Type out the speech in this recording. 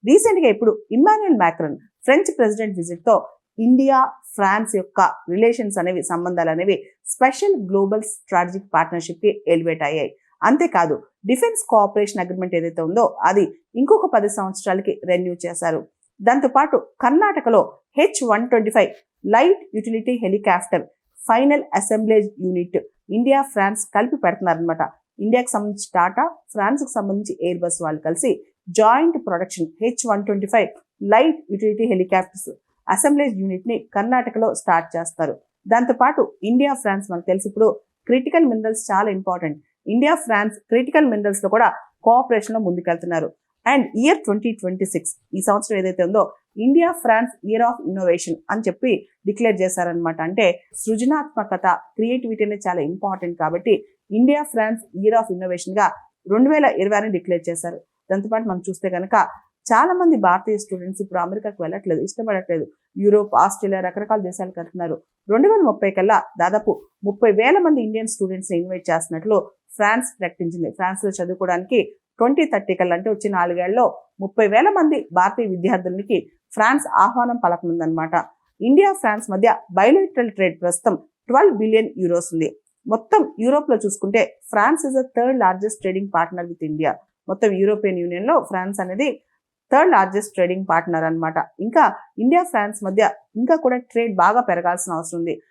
Recent గా ఇప్పుడు Immanuel Macron French president visit తో ఇండియా ఫ్రాన్స్ యొక్క రిలేషన్స్ అనేవి సంబంధాలు అనేవి స్పెషల్ గ్లోబల్ స్ట్రాటజిక్ పార్ట్నర్షిప్ కి ఎలివేట్ అయ్యాయి. అంతేకాదు డిఫెన్స్ కోఆపరేషన్ అగ్రిమెంట్ ఏదైతే ఉందో అది ఇంకొక 10 సంవత్సరాలకి రెన్యూ చేశారు. దాంతోపాటు కర్ణాటకలో H-125 light utility helicopter final assemblage unit India France కలిపి పెడుతున్నారనమాట. ఇండియాకి సంబంధించి టాటా, ఫ్రాన్స్ కి సంబంధించి ఎయిర్ బస్ వాళ్ళు కలిసి joint production H-125 light utility helicopters assemblage unit ని కర్ణాటకలో స్టార్ట్ చేస్తారు. దాంతోపాటు ఇండియా ఫ్రాన్స్ మనకు తెలిసి ఇప్పుడు క్రిటికల్ మినరల్స్ చాలా important. India France critical minerals లో కూడా కోఆపరేషన్ లో ముందుకెళ్తున్నారు. అండ్ ఇయర్ 2026 ఈ సంవత్సరం ఏదైతే ఉందో India France year of innovation అని చెప్పి డిక్లేర్ చేశారనమాట. అంటే సృజనాత్మకత, క్రియేటివిటీ అనేది చాలా ఇంపార్టెంట్ కాబట్టి India France year of innovation గా 2020 డిక్లేర్ చేశారు. దాంతోపాటు మనం చూస్తే కనుక చాలా మంది భారతీయ స్టూడెంట్స్ ఇప్పుడు అమెరికాకు వెళ్ళట్లేదు, ఇష్టపడట్లేదు. యూరోప్, ఆస్ట్రేలియా రకరకాల దేశాలకు వెళ్తున్నారు. 2030 కల్లా దాదాపు 30,000 మంది ఇండియన్ స్టూడెంట్స్ ని ఇన్వైట్ చేస్తున్నట్లు ఫ్రాన్స్ ప్రకటించింది. ఫ్రాన్స్ లో చదువుకోవడానికి 2030 కల్లా అంటే వచ్చే 4 ఏళ్లలో 30,000 మంది భారతీయ విద్యార్థులకి ఫ్రాన్స్ ఆహ్వానం పలకనుందనమాట. ఇండియా ఫ్రాన్స్ మధ్య బయోలెటరల్ ట్రేడ్ ప్రస్తుతం 12 బిలియన్ యూరోస్ ఉంది. మొత్తం యూరోప్ లో చూసుకుంటే France is the third largest trading partner with India. మొత్తం యూరోపియన్ యూనియన్ లో ఫ్రాన్స్ అనేది థర్డ్ లార్జెస్ట్ ట్రేడింగ్ పార్ట్నర్ అనమాట. ఇంకా ఇండియా ఫ్రాన్స్ మధ్య ఇంకా కూడా ట్రేడ్ బాగా పెరగాల్సిన అవసరం ఉంది.